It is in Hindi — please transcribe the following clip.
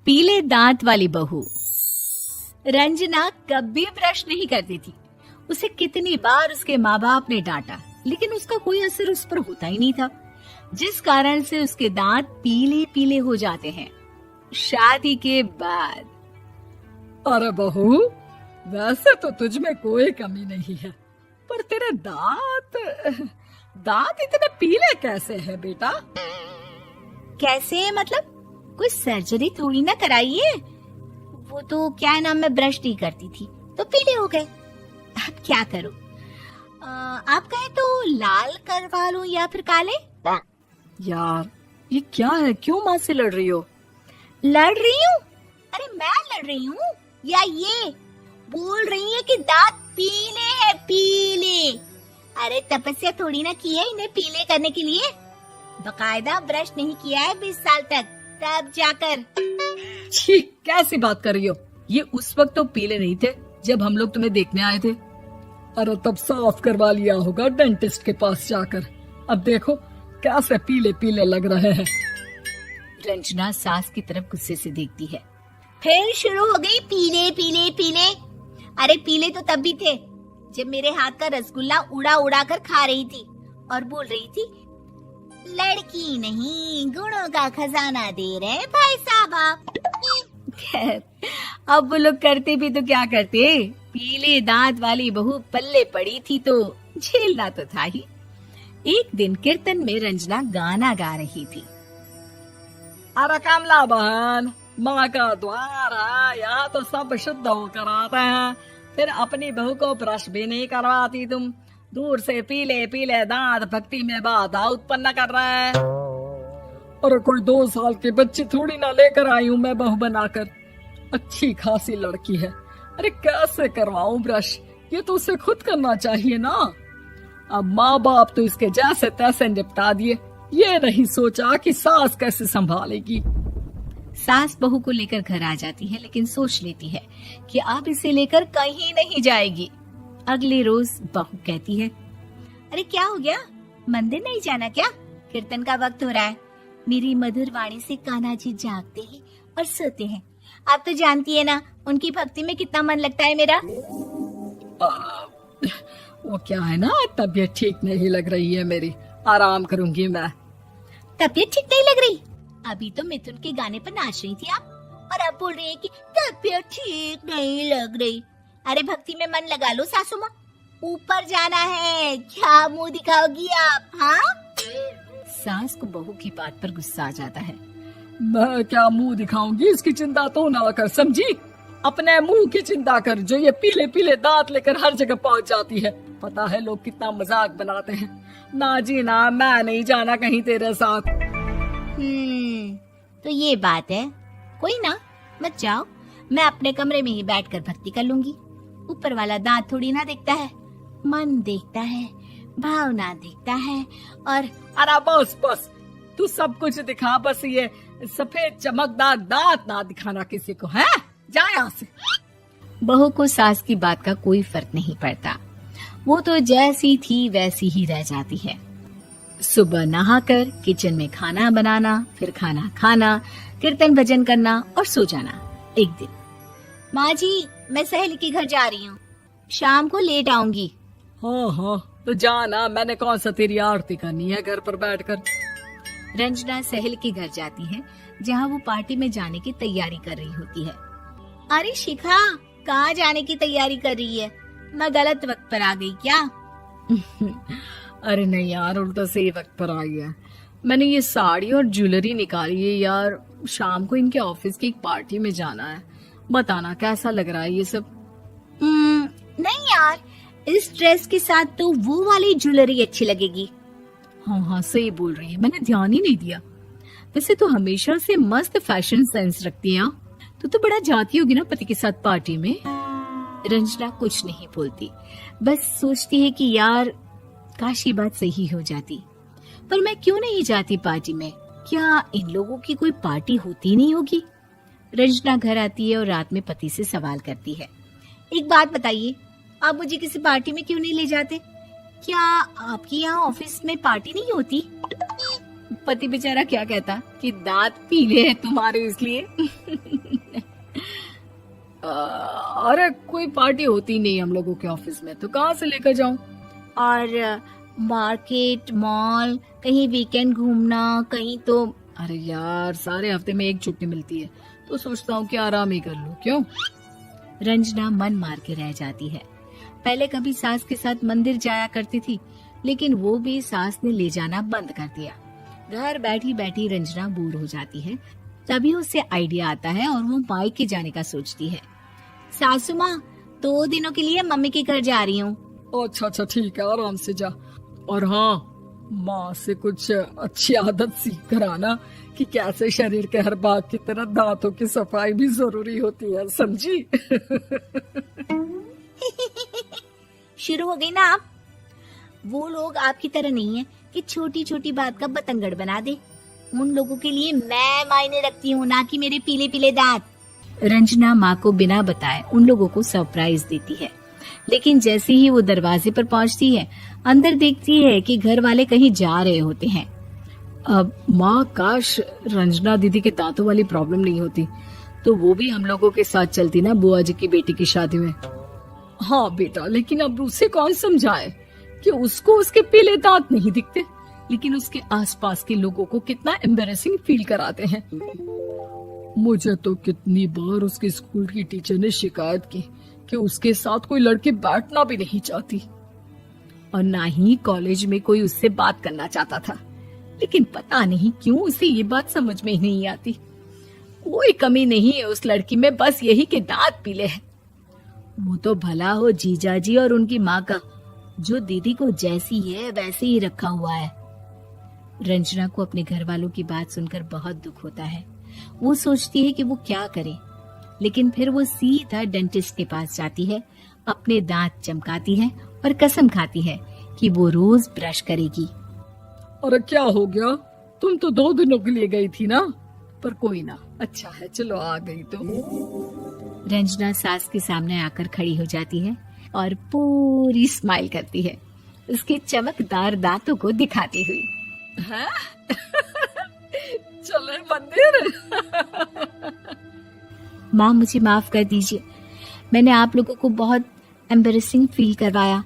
पीले दांत वाली बहू। रंजना कभी ब्रश नहीं करती थी। उसे कितनी बार उसके माँ बाप ने डांटा, लेकिन उसका कोई असर उस पर होता ही नहीं था, जिस कारण से उसके दांत पीले पीले हो जाते हैं। शादी के बाद अरे बहू, वैसे तो तुझ में कोई कमी नहीं है, पर तेरे दांत इतने पीले कैसे हैं बेटा? कैसे मतलब? कोई सर्जरी थोड़ी ना कराइए। वो तो क्या नाम, मैं ब्रश नहीं करती थी तो पीले हो गए। अब क्या करूं? आप कहें तो लाल करवा लूं या फिर काले? यार ये क्या है, क्यों माँ से लड़ रही हो? लड़ रही हूँ? अरे मैं लड़ रही हूँ या ये बोल रही है कि दांत पीले हैं, पीले। अरे तपस्या थोड़ी ना की है इन्हें पीले करने के लिए। बकायदा ब्रश नहीं किया है 20 साल तक, तब जाकर। छी, कैसी बात कर रही हो? ये उस वक्त तो पीले नहीं थे जब हम लोग तुम्हें देखने आए थे। अरे तब साफ करवा लिया होगा डेंटिस्ट के पास जाकर। अब देखो कैसे पीले पीले लग रहे हैं। रंजना सास की तरफ गुस्से से देखती है। फिर शुरू हो गई पीले पीले पीले। अरे पीले तो तब भी थे जब मेरे हाथ का रसगुल्ला उड़ा उड़ा कर खा रही थी और बोल रही थी, लड़की नहीं गुणों का खजाना दे रहे भाई साहब आप। खैर, अब वो लोग करते भी तो क्या करते, पीले दांत वाली बहू पल्ले पड़ी थी तो झेलना तो था ही। एक दिन कीर्तन में रंजना गाना गा रही थी। अरे कमला बहन, माँ का द्वार है, यहाँ तो सब शुद्ध होकर आते हैं, फिर अपनी बहू को ब्रश भी नहीं करवाती तुम। दूर से पीले पीले दांत भक्ति में बाधा उत्पन्न कर रहे हैं। अरे कोई 2 साल के बच्ची थोड़ी ना लेकर आई हूँ मैं बहू बनाकर। अच्छी खासी लड़की है, अरे कैसे करवाऊं ब्रश? ये तो उसे खुद करना चाहिए ना। अब माँ बाप तो इसके जैसे तैसे निपटा दिए, ये नहीं सोचा कि सास कैसे संभालेगी। सास बहू को लेकर घर आ जाती है, लेकिन सोच लेती है कि अब इसे लेकर कहीं नहीं जाएगी। अगले रोज बहू कहती है, अरे क्या हो गया, मंदिर नहीं जाना क्या? कीर्तन का वक्त हो रहा है। मेरी मधुर वाणी से कान्हा जी जागते हैं और सोते हैं। आप तो जानती है ना उनकी भक्ति में कितना मन लगता है मेरा। वो क्या है ना, तबीयत ठीक नहीं लग रही है मेरी, आराम करूंगी मैं। तबीयत ठीक नहीं लग रही? अभी तो मिथुन के गाने पर नाच रही थी आप, और अब बोल रही है कि तबीयत ठीक नहीं लग रही। अरे भक्ति में मन लगा लो सासू माँ, ऊपर जाना है, क्या मुंह दिखाओगी आप? हाँ? सास को बहू की बात पर गुस्सा आ जाता है। मैं क्या मुंह दिखाऊंगी, इसकी चिंता तो ना कर, समझी? अपने मुंह की चिंता कर, जो ये पीले पीले दांत लेकर हर जगह पहुंच जाती है। पता है लोग कितना मजाक बनाते हैं। ना जी ना, मैं नहीं जाना कहीं तेरे साथ। तो ये बात है, कोई ना, मत जाओ, मैं अपने कमरे में ही बैठकर भक्ति कर लूंगी। ऊपर वाला दांत थोड़ी ना देखता है, मन देखता है, भावना देखता है। और अरे बस बस, तू सब कुछ दिखा, बस ये सफेद चमकदार दांत ना दिखाना किसी को, है? जा यहाँ से। बहू को सास की बात का कोई फर्क नहीं पड़ता, वो तो जैसी थी वैसी ही रह जाती है। सुबह नहाकर किचन में खाना बनाना, फिर खाना खाना, कीर्तन भजन करना और सो जाना। एक दिन, माँ जी मैं सहेली के घर जा रही हूँ, शाम को लेट आऊंगी। हाँ हाँ तो जाना, मैंने कौन सा तेरी आरती करनी है घर पर बैठकर। रंजना सहेली के घर जाती है, जहाँ वो पार्टी में जाने की तैयारी कर रही होती है। अरे शिखा, कहाँ जाने की तैयारी कर रही है? मैं गलत वक्त पर आ गई क्या? अरे नहीं यार, उल्टा सही वक्त पर आई है। मैंने ये साड़ी और ज्वेलरी निकाली है यार, शाम को इनके ऑफिस की एक पार्टी में जाना है। बताना कैसा लग रहा है ये सब? नहीं यार, इस ड्रेस के साथ तो वो वाली ज्वेलरी अच्छी लगेगी। हाँ हाँ सही बोल रही है, मैंने ध्यान ही नहीं दिया। वैसे तो हमेशा से मस्त फैशन सेंस रखती है। तो बड़ा जाती होगी ना पति के साथ पार्टी में। रंजना कुछ नहीं बोलती, बस सोचती है कि यार काश ये बात सही हो जाती, पर मैं क्यों नहीं जाती पार्टी में? क्या इन लोगों की कोई पार्टी होती नहीं होगी? रंजना घर आती है और रात में पति से सवाल करती है, एक बात बताइए, आप मुझे किसी पार्टी में क्यों नहीं ले जाते? क्या आपके यहाँ ऑफिस में पार्टी नहीं होती? पति बेचारा क्या कहता कि दांत पीले हैं तुम्हारे इसलिए। अरे कोई पार्टी होती नहीं हम लोगों के ऑफिस में, तो कहाँ से लेकर जाऊं? और मार्केट, मॉल, कहीं वीकेंड घूमना, कहीं तो। अरे यार, सारे हफ्ते में एक छुट्टी मिलती है, तो सोचता हूँ कि आराम ही कर लूं। क्यों? रंजना मन मार के रह जाती है। पहले कभी सास के साथ मंदिर जाया करती थी, लेकिन वो भी सास ने ले जाना बंद कर दिया। घर बैठी बैठी रंजना बोर हो जाती है। तभी उसे आइडिया आता है और वो मायके जाने का सोचती है। सासू माँ, 2 दिनों के लिए मम्मी के घर जा रही हूँ। अच्छा अच्छा, ठीक है, आराम से जा। और हाँ, माँ से कुछ अच्छी आदत सीख कर आना कि कैसे शरीर के हर भाग की तरह दांतों की सफाई भी जरूरी होती है, समझी? शुरू हो गई ना आप। वो लोग आपकी तरह नहीं है कि छोटी छोटी बात का बतंगड़ बना दे। उन लोगों के लिए मैं मायने रखती हूँ, ना कि मेरे पीले पीले दांत। रंजना माँ को बिना बताए उन लोगों को सरप्राइज देती है, लेकिन जैसे ही वो दरवाजे पर पहुंचती है, अंदर देखती है कि घर वाले कहीं जा रहे होते हैं। अब माँ, काश रंजना दीदी के दांतों वाली प्रॉब्लम नहीं होती, तो वो भी हम लोगों के साथ चलती ना बुआ जी की बेटी की शादी में। हाँ बेटा, लेकिन अब उसे कौन समझाए कि उसको उसके पीले दांत नहीं दिखते, लेकिन उसके आसपास के लोगों को कितना एम्बैरेसिंग फील कराते हैं। मुझे तो कितनी बार उसके स्कूल की टीचर ने शिकायत की कि उसके साथ कोई लड़की बैठना भी नहीं चाहती, और ना ही कॉलेज में कोई उससे बात करना चाहता था। लेकिन पता नहीं क्यों उसे ये बात समझ में ही नहीं आती। कोई कमी नहीं है उस लड़की में, बस यही कि दांत पीले हैं। वो तो भला हो जीजा जी और उनकी माँ का, जो दीदी को जैसी है वैसे ही रखा हुआ है। रंजना को अपने घर वालों की बात सुनकर बहुत दुख होता है। वो सोचती है कि वो क्या करे, लेकिन फिर वो सीधा डेंटिस्ट के पास जाती है, अपने दांत चमकाती है और कसम खाती है कि वो रोज ब्रश करेगी। अरे क्या हो गया? तुम तो 2 दिनों के लिए गई थी ना, पर कोई ना, अच्छा है, चलो आ गई तो। रंजना सास के सामने आकर खड़ी हो जाती है और पूरी स्माइल करती है, उसके चमकदार दांतों को दिखाती हुई। हैं? चले मंदिर। माँ, मुझे माफ कर दीजिए, मैंने आप लोगों को बहुत एम्बैरेसिंग फील करवाया।